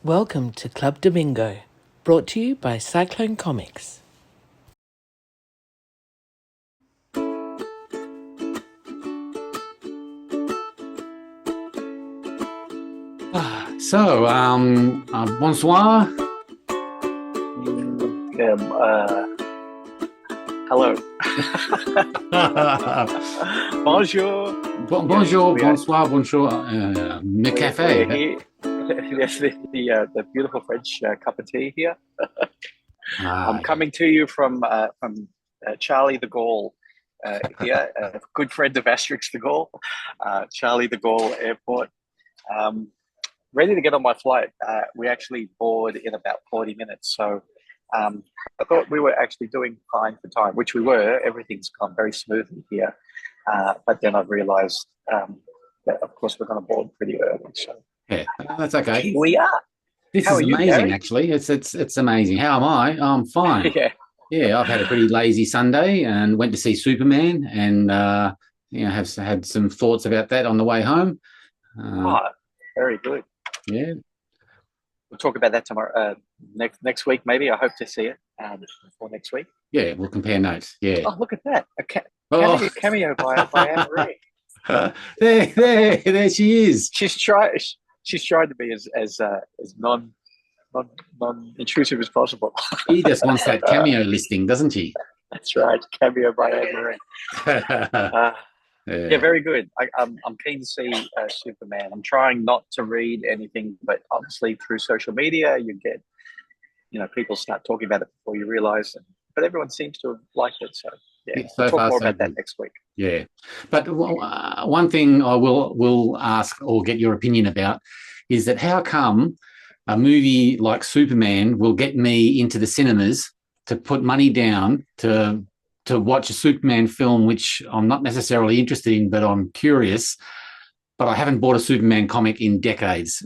Welcome to Club Damingo, brought to you by Cyclone Comics. Bonsoir. Hello. Bonjour. Bonjour, bonsoir, bonjour. Me café. Yes, the beautiful French cup of tea here. I'm coming to you from Charlie the Gaulle here, a good friend of Asterix the Gaulle, Charlie the Gaulle Airport. Ready to get on my flight. We actually board in about 40 minutes, so I thought we were actually doing fine for time, which we were. Everything's gone very smoothly here, but then I've realised that, of course, we're going to board pretty early. So yeah, that's okay. Here we are. This How is are you, amazing, Gary? Actually. It's amazing. How am I? I'm fine. Yeah. I've had a pretty lazy Sunday and went to see Superman, and have had some thoughts about that on the way home. Very good. Yeah. We'll talk about that tomorrow. Next week, maybe. I hope to see it before next week. Yeah, we'll compare notes. Yeah. Oh, look at that! A cameo by Anne Marie. There she is. She's tried to be as non-intrusive as possible. She just wants that cameo listing, doesn't she? That's right, cameo by Anne Marie. Yeah, very good. I'm keen to see Superman. I'm trying not to read anything, but obviously through social media, you get, people start talking about it before you realise it. But everyone seems to have liked it, so yeah. We'll talk more about that next week. Yeah, but one thing I will ask or get your opinion about is that how come a movie like Superman will get me into the cinemas to put money down to watch a Superman film, which I'm not necessarily interested in, but I'm curious. But I haven't bought a Superman comic in decades.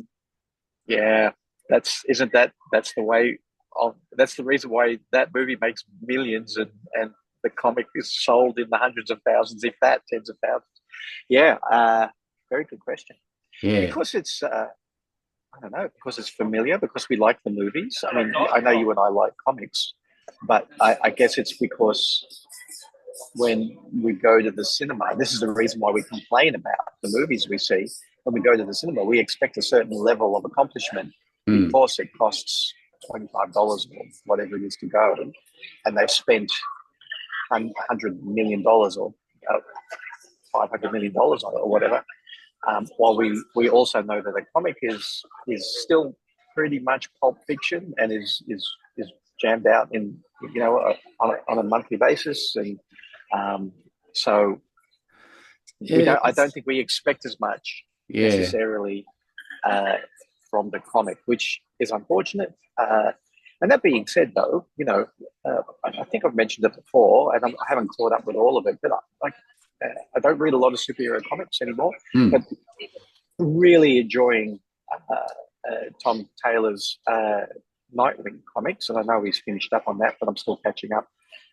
Yeah, that's the way. That's the reason why that movie makes millions, and the comic is sold in the hundreds of thousands, if that, tens of thousands. Yeah, very good question. Yeah, because it's I don't know, because it's familiar, because we like the movies. I mean, I know you and I like comics, but I guess it's because when we go to the cinema, this is the reason why we complain about the movies we see. When we go to the cinema, we expect a certain level of accomplishment because it costs $25 or whatever it is to go, and they've spent $100 million or $500 million on it or whatever. While we also know that the comic is still pretty much pulp fiction and is jammed out in on a monthly basis, and so I don't think we expect as much necessarily from the comic, which is unfortunate. And that being said, though, I think I've mentioned it before, and I haven't caught up with all of it, but I don't read a lot of superhero comics anymore, but really enjoying Tom Taylor's Nightwing comics, and I know he's finished up on that, but I'm still catching up.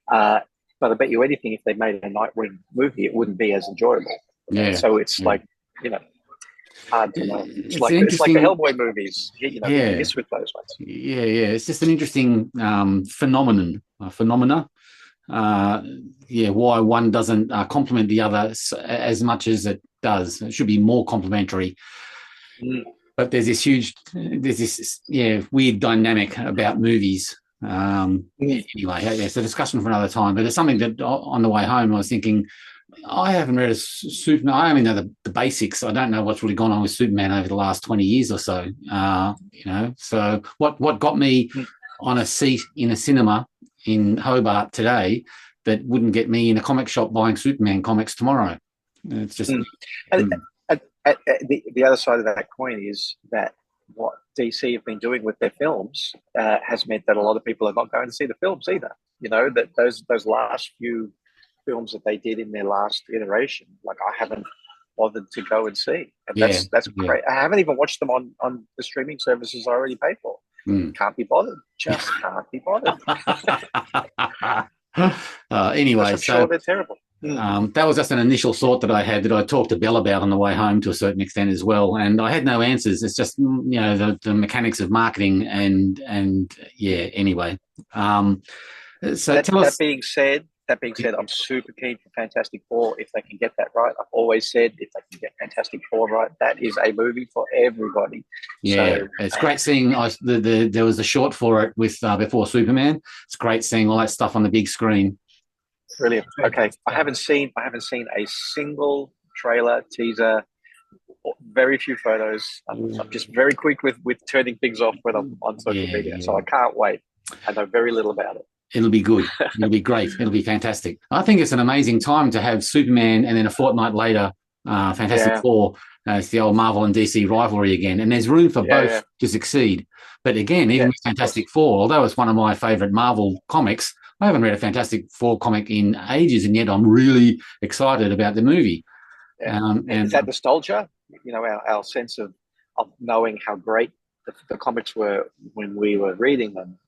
But I bet you anything, if they made a Nightwing movie, it wouldn't be as enjoyable. Yeah. So it's like, hard to know. It's like the Hellboy movies, miss with those ones. Yeah. It's just an interesting phenomena. Why one doesn't complement the other as much as it does. It should be more complementary. But there's this weird dynamic about movies. Anyway, it's a discussion for another time. But there's something that on the way home I was thinking, I haven't read a Superman. I only know the basics. I don't know what's really gone on with Superman over the last 20 years or so. So what got me on a seat in a cinema in Hobart today that wouldn't get me in a comic shop buying Superman comics tomorrow? It's just the other side of that coin is that what DC have been doing with their films has meant that a lot of people are not going to see the films either. That those last few films that they did in their last iteration, like I haven't bothered to go and see, and that's great. I haven't even watched them on the streaming services I already paid for. Can't be bothered. Just can't be bothered. Anyway, I'm sure they're terrible. That was just an initial thought that I had that I talked to Belle about on the way home to a certain extent as well, and I had no answers. It's just the mechanics of marketing and yeah. Anyway, so tell us. That being said, I'm super keen for Fantastic Four if they can get that right. I've always said if they can get Fantastic Four right, that is a movie for everybody. Yeah, so, it's great seeing there was a short for it with Before Superman. It's great seeing all that stuff on the big screen. Brilliant. Okay, I haven't seen a single trailer, teaser, very few photos. I'm just very quick with turning things off when I'm on social media, so I can't wait. I know very little about it. It'll be good. It'll be great. It'll be fantastic. I think it's an amazing time to have Superman and then a fortnight later, Fantastic Four. It's the old Marvel and DC rivalry again. And there's room for both to succeed. But again, even with Fantastic Four, although it's one of my favourite Marvel comics, I haven't read a Fantastic Four comic in ages, and yet I'm really excited about the movie. Yeah. And is that nostalgia? Our sense of knowing how great the comics were when we were reading them.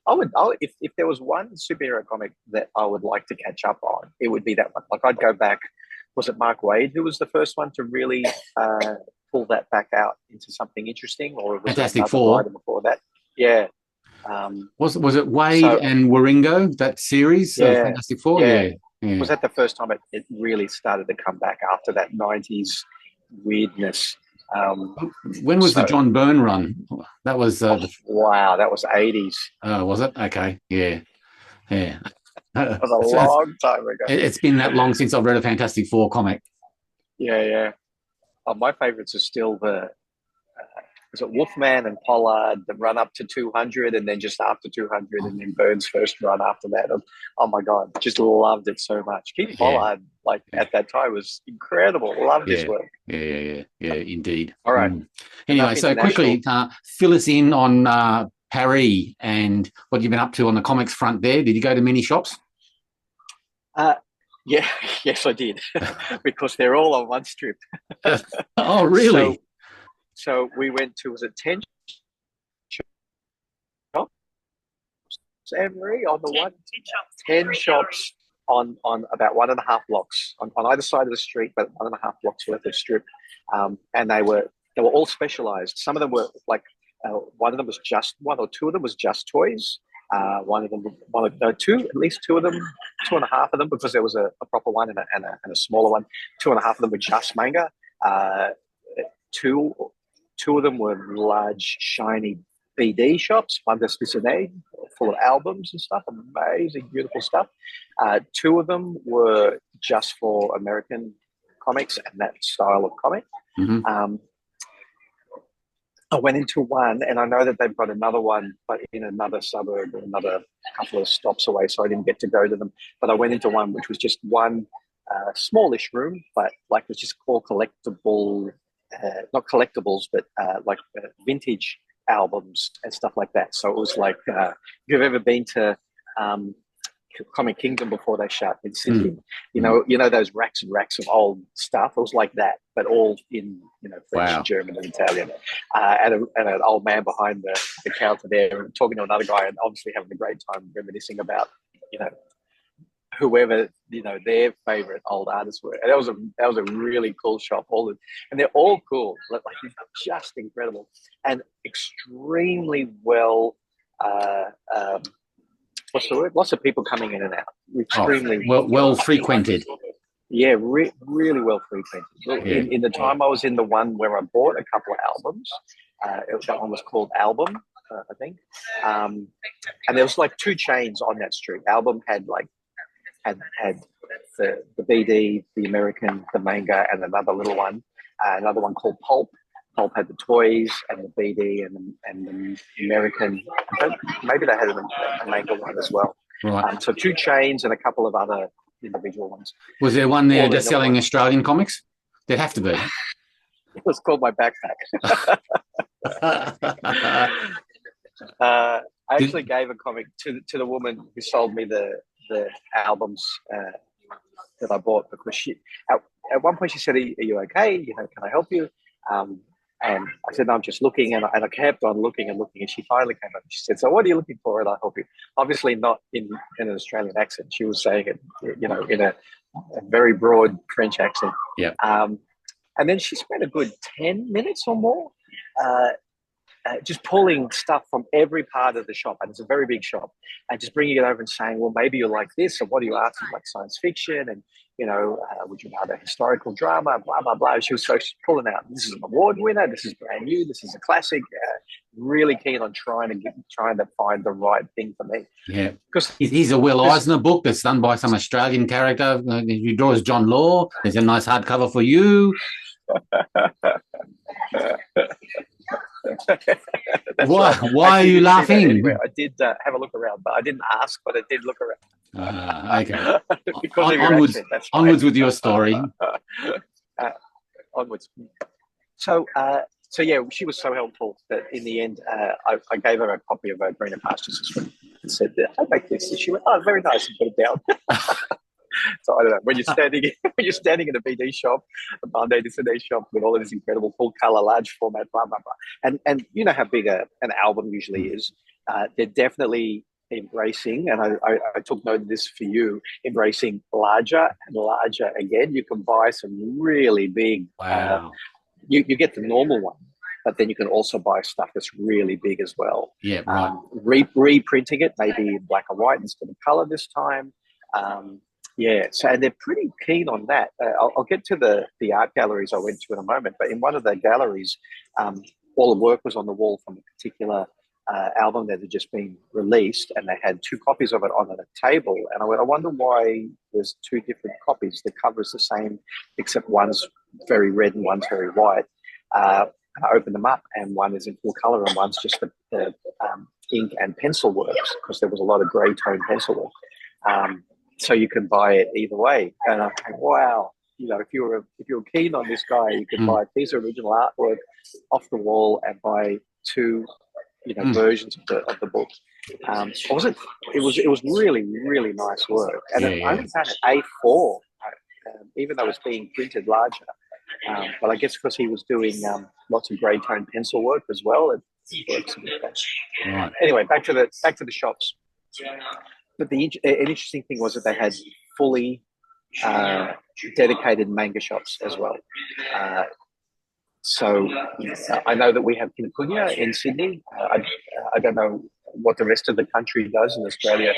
I would if there was one superhero comic that I would like to catch up on, it would be that one. Like I'd go back. Was it Mark Waid who was the first one to really pull that back out into something interesting, or was Fantastic it Four before that? Yeah. Was it Waid and Waringo, that series? Fantastic Four? Yeah. Was that the first time it really started to come back after that 90s weirdness? When was the John Byrne run? That was wow, that was 80s. Was it? Okay, yeah. That was a long time ago. It's been that long since I've read a Fantastic Four comic. Yeah. My favourites are still is it Wolfman and Pollard that run up to 200, and then just after 200, and then Byrne's first run after that. Oh my God, just loved it so much. Keith Pollard, at that time, was incredible. Loved his work. Yeah, indeed. All right. Anyway, so quickly, fill us in on Paris and what you've been up to on the comics front there. Did you go to many shops? Yes, I did, because they're all on one strip. Oh, really? So we went to, was it 10 shops, Anne-Marie, on the 10 shops on about 1.5 blocks on either side of the street, but 1.5 blocks worth of strip. And they were all specialized. Some of them were like, one of them was just, one or two of them was just toys. At least two of them, 2.5 of them, because there was a proper one and a smaller one. 2.5 of them were just manga. Two of them were large, shiny BD shops, bande dessinée, full of albums and stuff, amazing, beautiful stuff. Two of them were just for American comics and that style of comic. Mm-hmm. I went into one, and I know that they've got another one, but in another suburb or another couple of stops away, so I didn't get to go to them. But I went into one which was just one smallish room, but like was just called collectible. Not collectibles, but vintage albums and stuff like that. So it was like, if you've ever been to Comic Kingdom before they shut in Sydney, you know those racks and racks of old stuff. It was like that, but all in French, German, and Italian. And an old man behind the counter there, talking to another guy, and obviously having a great time reminiscing about whoever their favorite old artists were. And that was a really cool shop. And they're all cool, like just incredible, and extremely well. What's the word? Lots of people coming in and out. Extremely well frequented. Yeah, really well frequented. In the time I was in the one where I bought a couple of albums, that one was called Album, I think. And there was like 2 chains on that street. Album had the BD, the American, the manga, and another little one. Another one called Pulp. Pulp had the toys and the BD and the American. Maybe they had a manga one as well. Right. So 2 chains and a couple of other individual ones. Was there one there just selling Australian comics? There'd have to be. It was called My Backpack. I actually gave a comic to the woman who sold me the albums that I bought, because she at one point she said, "Are you okay? Can I help you?" And I said, "No, I'm just looking," and I kept on looking and looking, and she finally came up and she said, "So what are you looking for?" And I help you. Obviously not in an Australian accent. She was saying it, in a a very broad French accent. Yeah. And then she spent a good 10 minutes or more just pulling stuff from every part of the shop, and it's a very big shop, and just bringing it over and saying, well, maybe you like this, or what do you after? Like science fiction, and would you rather historical drama, blah blah blah. She's pulling out, this is an award winner, this is brand new, this is a classic. Really keen on trying to find the right thing for me. Yeah, because he's a Will Eisner book that's done by some Australian character. You draw as John Law. There's a nice hardcover for you. Why are you laughing? Anyway, I did have a look around, but I didn't ask, but I did look around. Okay. Because of your accent, that's onwards with your story. Onwards. So yeah, she was so helpful that in the end, I gave her a copy of Greener Pastures and said, I make this. And she went, oh, very nice, and put it down. So I don't know, when you're standing in a BD shop, a Monday to Sunday shop with all of this incredible full color, large format, blah blah blah, and you know how big an album usually is. They're definitely embracing, and I took note of this for you, embracing larger and larger again. You can buy some really big. Wow. You get the normal one, but then you can also buy stuff that's really big as well. Yeah, right. Reprinting it, maybe in black and white instead of color this time. Yeah, so and they're pretty keen on that. I'll get to the art galleries I went to in a moment, but in one of the galleries, all the work was on the wall from a particular album that had just been released, and they had 2 copies of it on a table. And I went, I wonder why there's 2 different copies. The cover's the same, except one's very red and one's very white. I opened them up, and one is in full color, and one's just the ink and pencil works, because there was a lot of grey tone pencil work. So you can buy it either way. And I'm like, wow, if you're keen on this guy, you can buy a piece of original artwork off the wall and buy 2, versions of the book. It was really, really nice work. And I only found it A4, even though it's being printed larger. But I guess because he was doing lots of grey tone pencil work as well, it works a bit better. Right. Anyway, back to the shops. But an interesting thing was that they had fully dedicated manga shops as well. So I know that we have Kinokuniya in Sydney. I don't know what the rest of the country does in Australia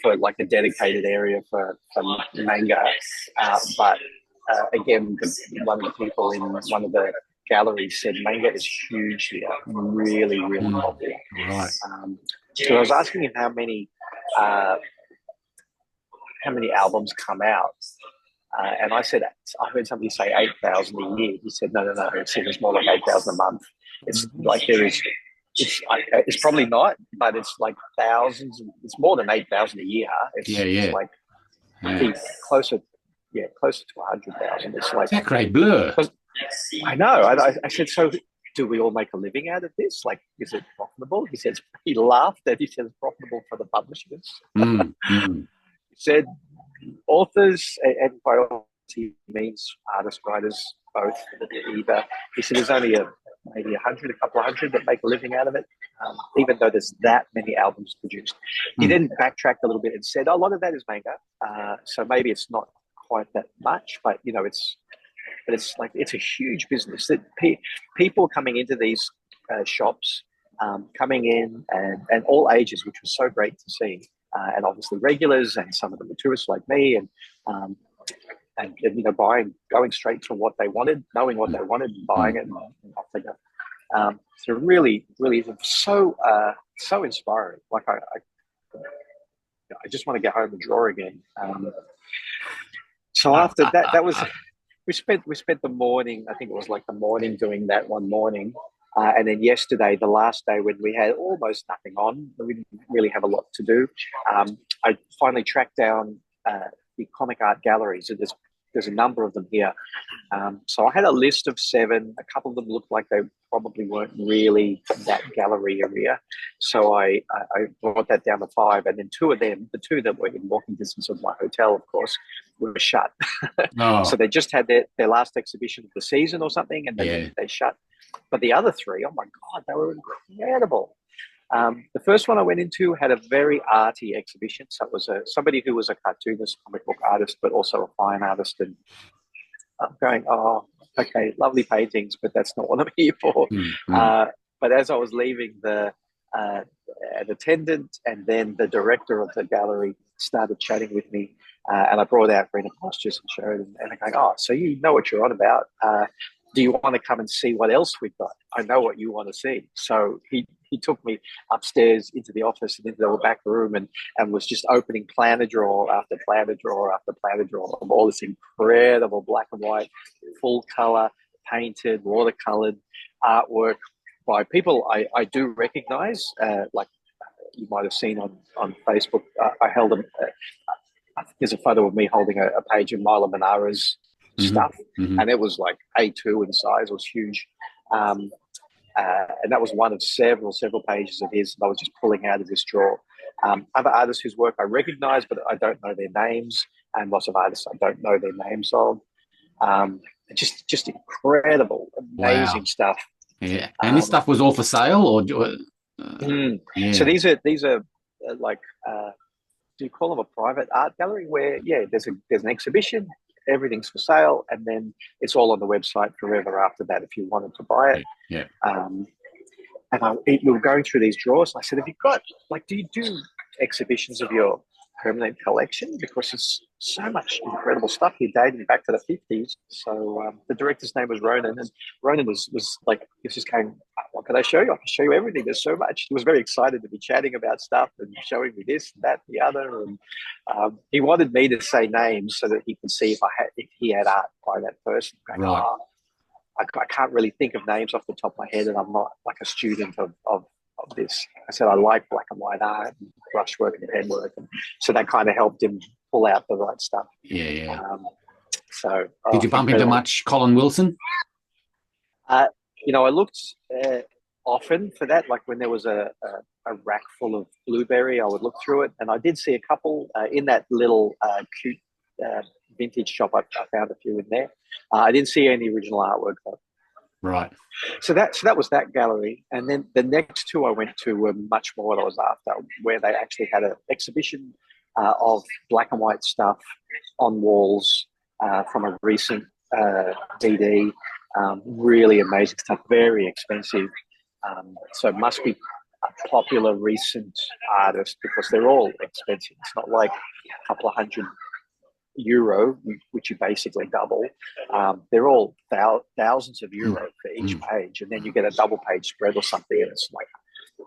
for like a dedicated area for manga. But again, one of the people in one of the galleries said manga is huge here, really, really popular. Right. So I was asking him how many albums come out, and I said, I heard somebody say 8,000 a year. He said, no, it's more like 8,000 a month. It's like it's probably not, but it's like thousands. It's more than 8,000 a year. It's like closer to 100,000. It's like Sacre bleu. I know. I said, so do we all make a living out of this? Like, is it profitable? He laughed at it. He said it's profitable for the publishers. He said authors, and by authors he means artists, writers, both, either. He said there's only maybe a couple of hundred that make a living out of it, even though there's that many albums produced. He then backtracked a little bit and said, a lot of that is manga, so maybe it's not quite that much, but it's a huge business. That people coming into these shops, coming in and all ages, which was so great to see, and obviously regulars, and some of them were tourists like me, and going straight to what they wanted, knowing what they wanted, and buying it, and off they go. So really, really, so inspiring. Like I just want to get home and draw again. So after that was. We spent the morning, I think it was like the morning, doing that one morning. And then yesterday, the last day, when we had almost nothing on, we didn't really have a lot to do. I finally tracked down the comic art galleries. There's a number of them here. So I had a list of 7. A couple of them looked like they probably weren't really that gallery area. So I brought that down to 5. And then 2 of them, the 2 that were in walking distance of my hotel, of course, were shut. Oh. So they just had their last exhibition of the season or something, and they shut. But the other 3, oh my God, they were incredible. The first one I went into had a very arty exhibition. So it was somebody who was a cartoonist, comic book artist, but also a fine artist. And I'm going, oh, okay, lovely paintings, but that's not what I'm here for. But as I was leaving, an attendant and then the director of the gallery started chatting with me, and I brought out Greener Pastures and showed them, and I'm going, oh, so you know what you're on about. Do you want to come and see what else we've got? I know what you want to see. So he took me upstairs into the office and into the back room and was just opening planner drawer after planner drawer after planner drawer of all this incredible black and white, full color, painted, watercolored artwork by people I do recognize, like you might have seen on Facebook. I held there's a photo of me holding a page of Milo Manara's stuff, and it was like A2 in size. It was huge, and that was one of several pages of his that I was just pulling out of this drawer. Other artists whose work I recognize, but I don't know their names, and lots of artists I don't know their names of. Just incredible, amazing stuff. Yeah, and this stuff was all for sale, or yeah. So these are like, do you call them a private art gallery? Where there's an exhibition, everything's for sale, and then it's all on the website forever after that if you wanted to buy it. Yeah. And we were going through these drawers, and I said, "Have you got do you do exhibitions of your permanent collection? Because it's so much incredible stuff here dating back to the 50s. So the director's name was Ronan, and Ronan was like, he was just going, what can I show you? I can show you everything. There's so much. He was very excited to be chatting about stuff and showing me this, that, the other. And he wanted me to say names so that he could see if he had art by that person. Going, right. I can't really think of names off the top of my head, and I'm not like a student of this. I said I like black and white art and brushwork and penwork, and so that kind of helped him pull out the right stuff. Yeah. So did you bump into much Colin Wilson? I looked often for that. Like when there was a rack full of blueberry, I would look through it, and I did see a couple in that little cute vintage shop. I found a few in there. I didn't see any original artwork though. Right. So that was that gallery, and then the next two I went to were much more what I was after, where they actually had an exhibition of black and white stuff on walls from a recent DD. Really amazing stuff, very expensive. So it must be a popular recent artist because they're all expensive. It's not like a couple of €100, which you basically double. They're all thousands of €1 for each page, and then you get a double page spread or something. And it's like,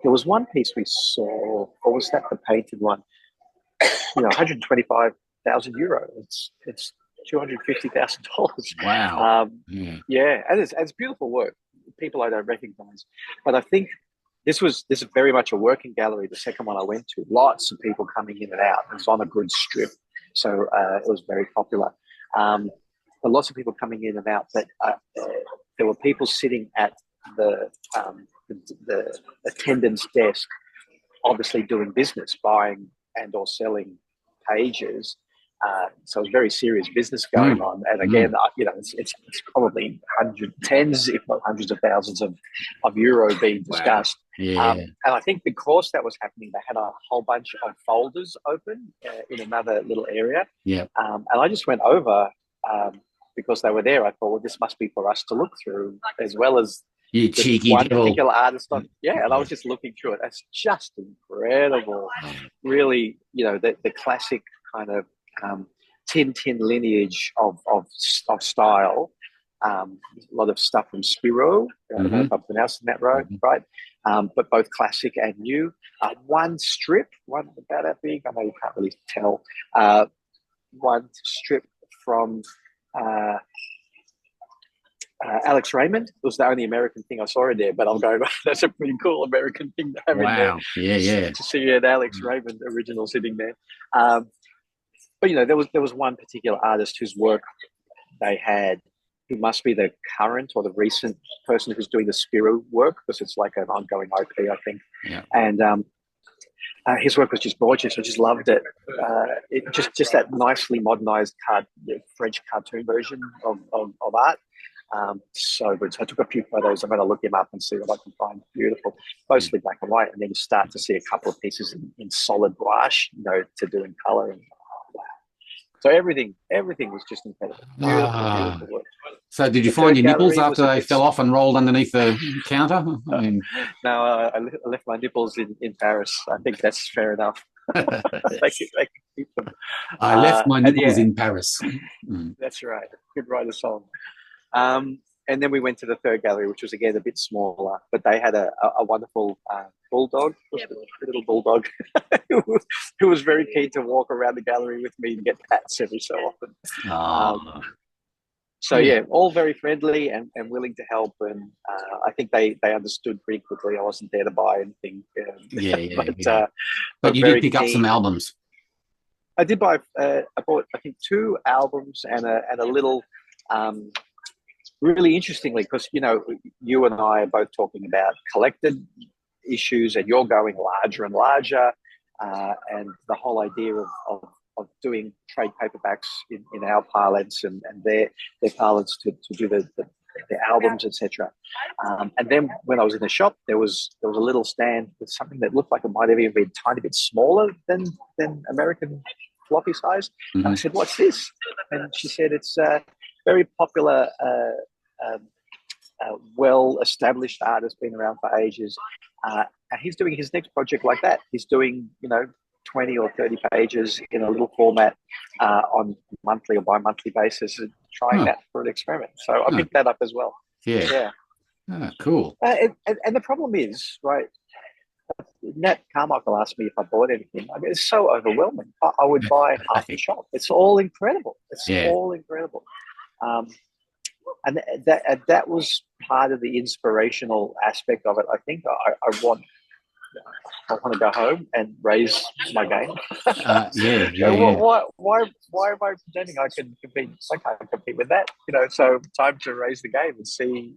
there was one piece we saw, or was that the painted one? €125,000. It's $250,000. Wow. Yeah, and it's beautiful work. People I don't recognize, but I think this is very much a working gallery. The second one I went to, lots of people coming in and out. It was on a good strip, so it was very popular. But lots of people coming in and out. But there were people sitting at the attendant's desk, obviously doing business, buying and or selling pages. So it was very serious business going on. And again, it's probably tens, if not hundreds of thousands of euro being discussed. Wow. Yeah. And I think because that was happening, they had a whole bunch of folders open in another little area. Yeah. And I just went over because they were there. I thought, well, this must be for us to look through, as well as you cheeky one devil. particular artist on. Yeah, and I was just looking through it. That's just incredible. Really, the classic kind of Tintin lineage of style. A lot of stuff from Spiro. I don't know if I'm pronouncing that right. But both classic and new. One strip, one about that big. I know you can't really tell. One strip from Alex Raymond. It was the only American thing I saw in there, but I'm going, that's a pretty cool American thing to have in there. Yeah. To see an Alex Raymond original sitting there. But there was one particular artist whose work they had, who must be the current or the recent person who's doing the Spiro work, because it's like an ongoing IP, I think. Yeah. And his work was just gorgeous. I just loved it. Just that nicely modernized French cartoon version of art. So good. So I took a few photos. I'm going to look him up and see what I can find. Beautiful, mostly black and white, and then you start to see a couple of pieces in solid gouache, to do in color. And wow. So everything was just incredible. Beautiful work. So did you find your nipples after they fell off and rolled underneath the counter? I mean, no, I left my nipples in Paris. I think that's fair enough. they can keep them. I left my nipples in Paris. That's right. Could write a song. And then we went to the third gallery, which was again a bit smaller, but they had a wonderful bulldog, a little bulldog, who was very keen to walk around the gallery with me and get pats every so often. So all very friendly and willing to help, and I think they understood pretty quickly I wasn't there to buy anything. But you did pick up some albums. I did buy. I bought, I think, 2 albums and a little. Really interestingly, because you and I are both talking about collected issues, and you're going larger and larger, and the whole idea of doing trade paperbacks in our parlance and their parlance to do the albums, etc. And then when I was in the shop, there was a little stand with something that looked like it might have even been a tiny bit smaller than American floppy size. And I said, "What's this?" And she said, "It's very popular, well-established artist, been around for ages, and he's doing his next project like that. He's doing 20 or 30 pages in a little format on monthly or bi-monthly basis, and trying that for an experiment." So I picked that up as well. Yeah. Cool. And the problem is, right, Nat Carmichael asked me if I bought anything. I mean, it's so overwhelming. I would buy half the shop. It's all incredible. All incredible. And that was part of the inspirational aspect of it. I think I want to go home and raise my game. Why am I pretending I can compete? I can't compete with that. So time to raise the game and see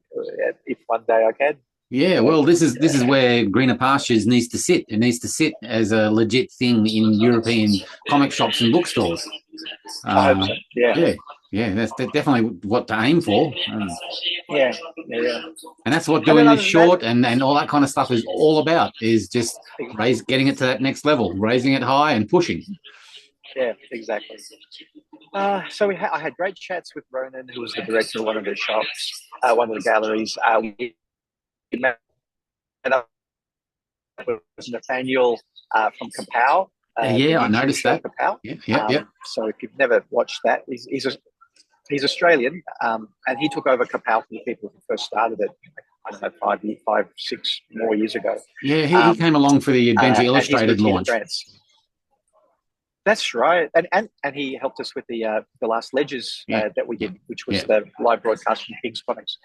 if one day I can. Yeah, well, this is where Greener Pastures needs to sit. It needs to sit as a legit thing in European comic shops and bookstores. I hope so. Yeah, that's definitely what to aim for. Yeah. And that's what doing this short and all that kind of stuff is all about, is just getting it to that next level, raising it high and pushing. Yeah, exactly. So I had great chats with Ronan, who was the director of one of the shops, one of the galleries. We met up with Nathaniel from Kapow. I noticed that. Kapow. Yeah. So if you've never watched that, he's Australian, and he took over Kapow from the people who first started it. I don't know, 5, 6 more years ago. Yeah, he came along for the Adventure Illustrated launch. That's right, and he helped us with the last Ledgers that we did, which was the live broadcast from King's Comics.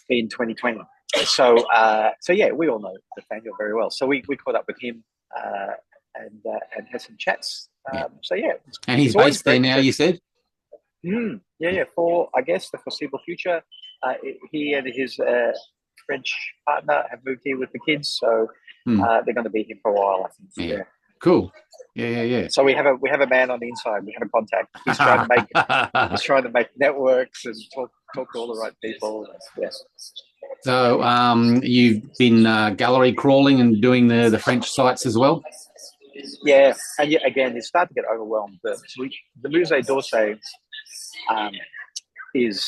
In 2020. So we all know Nathaniel very well. So we caught up with him and had some chats. And he's based there now, you said? For, I guess, the foreseeable future. He and his French partner have moved here with the kids, so they're going to be here for a while, I think. Yeah. Cool. Yeah. So we have a man on the inside. We have a contact. He's trying to make networks and talk to all the right people. Yes. So you've been gallery crawling and doing the French sites as well? Yeah, and again, you start to get overwhelmed. The Musée d'Orsay is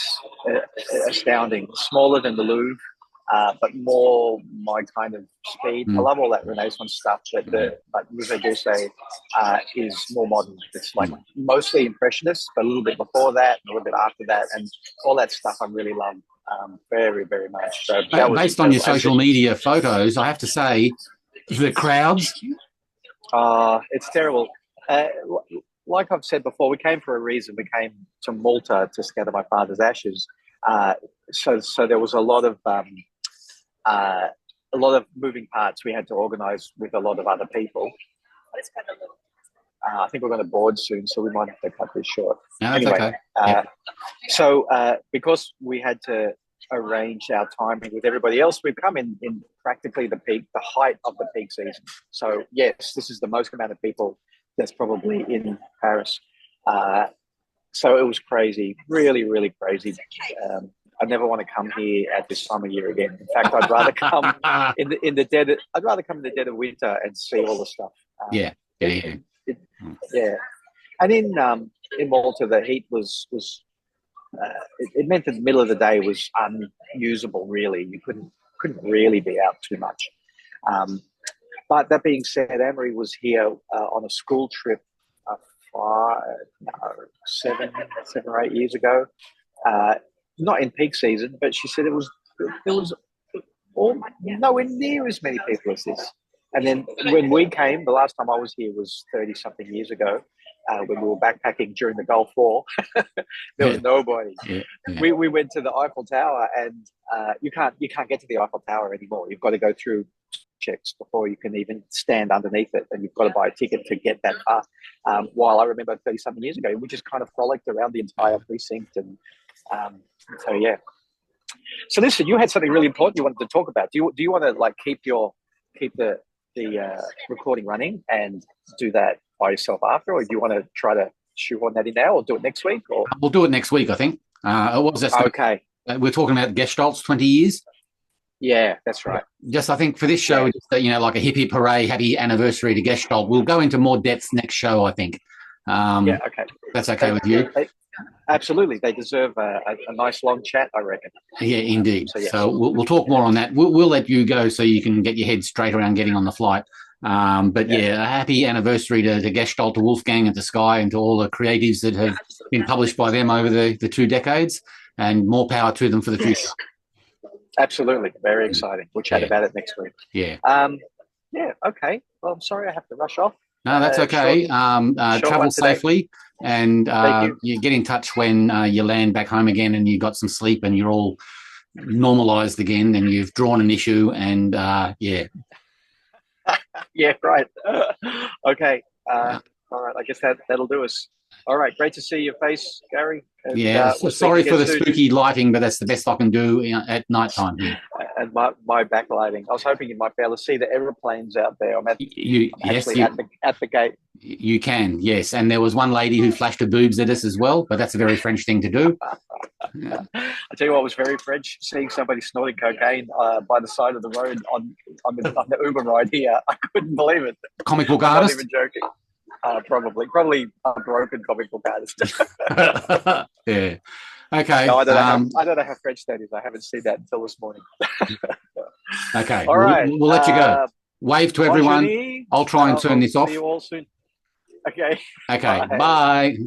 astounding. Smaller than the Louvre, but more my kind of speed. I love all that Renaissance stuff, but Musée d'Orsay is more modern. It's like mostly impressionist, but a little bit before that, and a little bit after that, and all that stuff I really love very, very much. So based on your social media photos, I have to say, the crowds. It's terrible. Like I've said before, we came for a reason. We came to Malta to scatter my father's ashes. So there was a lot of moving parts we had to organise with a lot of other people. I think we're going to board soon, so we might have to cut this short. No, anyway, okay. So because we had to arrange our timing with everybody else, we've come in practically the height of the peak season. So yes, this is the most amount of people that's probably in Paris. So it was crazy, really, really crazy. I never want to come here at this time of year again. In fact, I'd rather come in the dead. I'd rather come in the dead of winter and see all the stuff. Yeah. Yeah. And in Malta, the heat was it meant that the middle of the day was unusable. Really, you couldn't really be out too much. But that being said, Anne-Marie was here on a school trip 7 or 8 years ago. Not in peak season, but she said there was nowhere near as many people as this. And then when we came, the last time I was here was 30-something years ago, when we were backpacking during the Gulf War. There was nobody. We went to the Eiffel Tower, and you can't get to the Eiffel Tower anymore. You've got to go through checks before you can even stand underneath it, and you've got to buy a ticket to get that far. While I remember 30-something years ago, we just kind of frolicked around the entire precinct, and so yeah. So listen, you had something really important you wanted to talk about. Do you want to like keep the recording running and do that by yourself after, or do you want to try to shoehorn that in now, or do it next week? Or We'll do it next week, I think. What was that? Okay. We're talking about Gestalt's 20 years. Yeah, that's right. Just, I think for this show, just, like a hip hip hooray, happy anniversary to Gestalt. We'll go into more depth next show, I think. Yeah, okay. That's okay with you? Absolutely. They deserve a nice long chat, I reckon. Yeah, indeed. So, yeah. So we'll talk more on that. We'll let you go so you can get your head straight around getting on the flight. But a happy anniversary to Gestalt, to Wolfgang, and to Sky, and to all the creatives that have been published by them over the 2 decades, and more power to them for the future. Absolutely. Very exciting. We'll chat about it next week. Yeah. Okay. Well, I'm sorry I have to rush off. No, that's okay. Travel safely, and you get in touch when you land back home again and you got some sleep and you're all normalised again and you've drawn an issue and yeah, right. Okay. All right. I guess that'll do us. All right. Great to see your face, Gary. And, sorry for the spooky lighting, but that's the best I can do at night time here. And my backlighting. I was hoping you might be able to see the aeroplanes out there. I'm actually at the gate. You can, yes. And there was one lady who flashed her boobs at us as well, but that's a very French thing to do. I tell you what was very French, seeing somebody snorting cocaine by the side of the road on the Uber ride here. I couldn't believe it. Comic book I'm artist? not even joking. Probably a broken comic book artist. Yeah. Okay. No, I don't know how French that is. I haven't seen that until this morning. Okay. All right. We'll let you go. Wave to everyone. I'll try and turn this off. See you all soon. Okay. Okay. Bye.